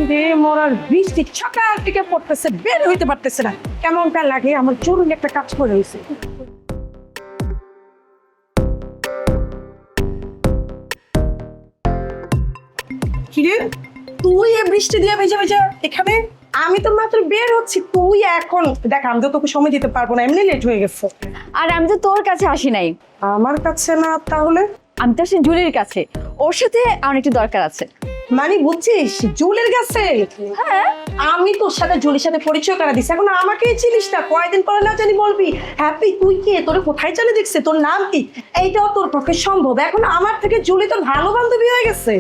রে মরার বৃষ্টি সকাল থেকে পড়তেছে, বের হইতে পারতেছে না। কেমনটা লাগে আমার, জরুরি একটা কাজ করে হয়েছে। কিরে তুই এ বৃষ্টি দিয়ে ভেজা ভেজা এখানে? আমি তো মাত্র বের হচ্ছি, তুই এখন দেখ আমি তো তোকে সময় দিতে পারবো না, এমনি লেট হয়ে গেছে। আর আমি তো তোর কাছে আসি নাই, আমার কাছে না তাহলে? আমি তো আসি জুলির কাছে, ওর সাথে আমার একটু দরকার আছে। মানে বুঝছিস, জুলির কাছে? হ্যাঁ, আমি তোর সাথে জুলির সাথে পরিচয় করা দিছি, এখন আমাকেই চিনিস না? কয়দিন পরে না জানি বলবি হ্যাপি তুই কে, তোর কোথায় জানি দেখছে, তোর নাম কি? এইটাও তোর পক্ষে সম্ভব? এখন আমার থেকে জুলি তোর ভালো বান্ধবী হয়ে গেছে।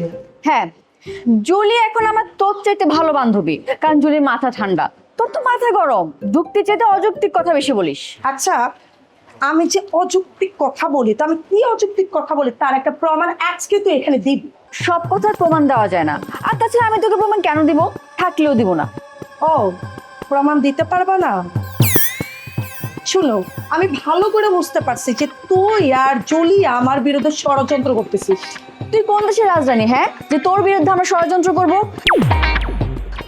হ্যাঁ, জুলি এখন আমার তোর চাইতে ভালো বান্ধবী, কারণ জুলির মাথা ঠান্ডা, তোর তো মাথা গরম, যুক্তি চাইতে অযৌক্তিক কথা বেশি বলিস। আচ্ছা, আমি যে অযৌক্তিক কথা বলি, তো আমি কি অযৌক্তিক কথা বলি তার একটা প্রমাণ আজকে তুই এখানে দিবি। সব কথার প্রমাণ দেওয়া যায় না, আর তাছাড়া আমি তোকে প্রমাণ কেন দিব, থাকলেও দিব না। ও, প্রমাণ দিতে পারবা না? শুনো, আমি ভালো করে বুঝতে পারছি যে তুই আর জুলি আমার বিরুদ্ধে ষড়যন্ত্র করতেছিস। তুই কোন দেশের রাজধানী হ্যাঁ, যে তোর বিরুদ্ধে আমরা ষড়যন্ত্র করব?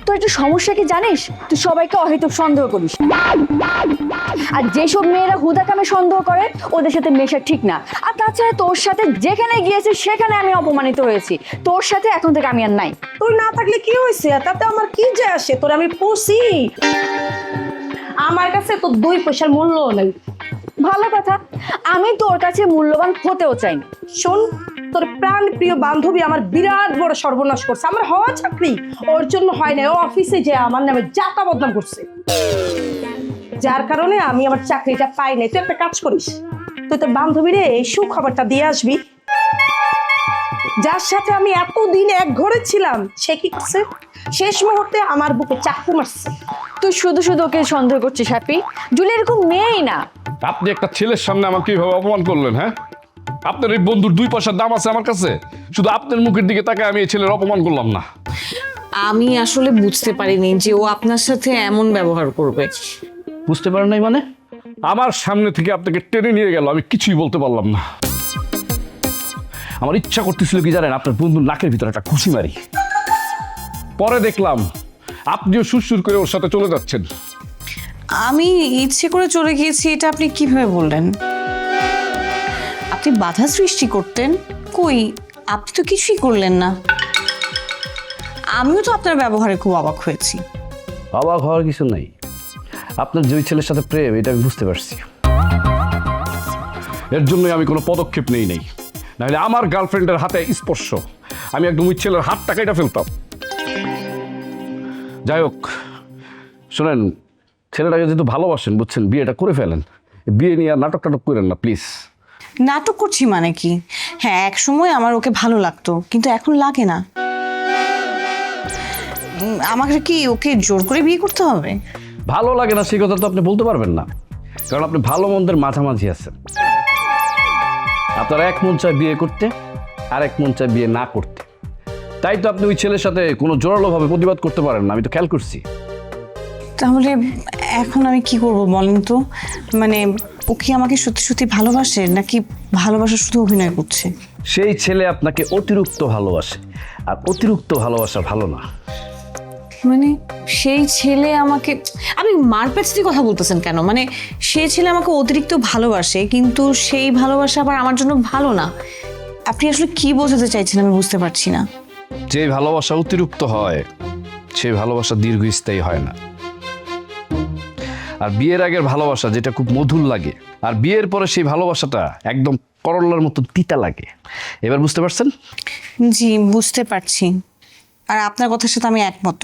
তোর একটা সমস্যা কি জানিস, তুই সবাইকে অহেতুক সন্দেহ করিস, আর যেসব মেয়েরা হুদাকামে সন্দেহ করে ওদের সাথে মেশা ঠিক না। আর তাছাড়া তোর সাথে যেখানে গিয়েছি সেখানে আমি অপমানিত হয়েছি, তোর সাথে এখন থেকে আমি আর নাই। তুই না থাকলে কি হয়েছে, তাতে আমার কি যায় আসে? তোর আমি পুষি, আমার কাছে তো 2 পয়সার মূল্য নেই। ভালো কথা, আমি তোর কাছে মূল্যবান হতেও চাই না। শোন, তোর প্রাণ প্রিয় বান্ধবী আমার বিরাট বড় সর্বনাশ করছে। আমার হওয়া চাকরি ওর জন্য হয় না, ও অফিসে যে আমার নামে যাতা বদনাম করছে, যার কারণে আমি আমার চাকরিটা পাই নাই। তুই একটা কাজ করিস, তুই তোর বান্ধবীরে এই সুখবরটা দিয়ে আসবি। যার সাথে আমি এতদিন এক ঘরে ছিলাম, সে কি করছে, শেষ মুহূর্তে আমার বুকে চাকু মারছে। তুই শুধু শুধু ওকে সন্দেহ করছিস হ্যাপি, জুলি এরকম মেয়েই না। আপনি একটা ছেলের সামনে আমাকে কিভাবে অপমান করলেন? হ্যাঁ, আপনার এই বন্ধুর 2 পয়সার দাম আছে আমার কাছে? শুধু আপনার মুখের দিকে তাকায় আমি এই ছেলের অপমান করলাম না। আমি আসলে বুঝতে পারিনি যে ও আপনার সাথে এমন ব্যবহার করবে। বুঝতে পারেন নাই মানে? আমার সামনে থেকে আপনাকে টেনে নিয়ে গেল, আমি কিছুই বলতে পারলাম না। আমার ইচ্ছা করতেছিল কি জানেন, আপনার বন্ধুর নাকের ভিতরে একটা খুশি মারি। পরে দেখলাম আপনিও সুরসুর করে ওর সাথে চলে যাচ্ছেন। আমি ইচ্ছে করে চলে গিয়েছি এটা আপনি কিভাবে বললেন? আপনি বাধা সৃষ্টি করতেন? কই, আপনি তো কিছুই করলেন না। আমিও তো আপনার ব্যবহারে খুব অবাক হয়েছি। অবাক হওয়ার কিছু নাই, আপনার যে ছেলের সাথে প্রেম এটা আমি বুঝতে পারছি। এর জন্যই আমি কোনো পদক্ষেপ নেই নাই, নাহলে আমার গার্লফ্রেন্ডের হাতে স্পর্শ আমি একদম ওই ছেলের হাতটা কেটে ফেলতাম। যাই হোক, শোনেন, ছেলেটাকে যেহেতু ভালোবাসেন বুঝছেন, বিয়েটা করে ফেলেন। বিয়ে নিয়ে আর নাটক টাটক করেন না প্লিজ। নাটক করছি মানে কি? হ্যাঁ, এক সময় আমার ওকে ভালো লাগতো, কিন্তু এখন লাগে না। আমাকে কি ওকে জোর করে বিয়ে করতে হবে? ভালো লাগে না সেই কথা তো আপনি বলতে পারবেন না, কারণ আপনি ভালো মন্দের মাঝামাঝি আছেন। আপনার এক মন চায় বিয়ে করতে, আর এক মন চায় বিয়ে না করতে। তাই তো আপনি ওই ছেলের সাথে কোনো জোরালোভাবে প্রতিবাদ করতে পারেন না, আমি তো খেয়াল করছি। তাহলে এখন আমি কি করব বলেন তো? মানে ও কি আমাকে সত্যি সত্যি ভালোবাসে, নাকি ভালোবাসা শুধু অভিনয় করছে? সেই ছেলে আপনাকে অতিরিক্ত ভালোবাসে, আর অতিরিক্ত ভালোবাসা ভালো না। মানে সেই ছেলে আমাকে, আপনি মারপ্যাচ দিয়ে কথা বলতেছেন কেন? মানে সেই ছেলে আমাকে অতিরিক্ত ভালোবাসে, কিন্তু সেই ভালোবাসা আবার আমার জন্য ভালো না। আপনি আসলে কি বোঝাতে চাইছেন আমি বুঝতে পারছি না। যে ভালোবাসা অতিরিক্ত হয় সেই ভালোবাসা দীর্ঘস্থায়ী হয় না। আর বিয়ের আগের ভালোবাসা যেটা খুব মধুর লাগে, আর বিয়ের পরে সেই ভালোবাসাটা একদম করল্লার মতো তিতা লাগে। এবার বুঝতে পারছেন? জি, বুঝতে পারছি, আর আপনার কথার সাথে আমি একমত।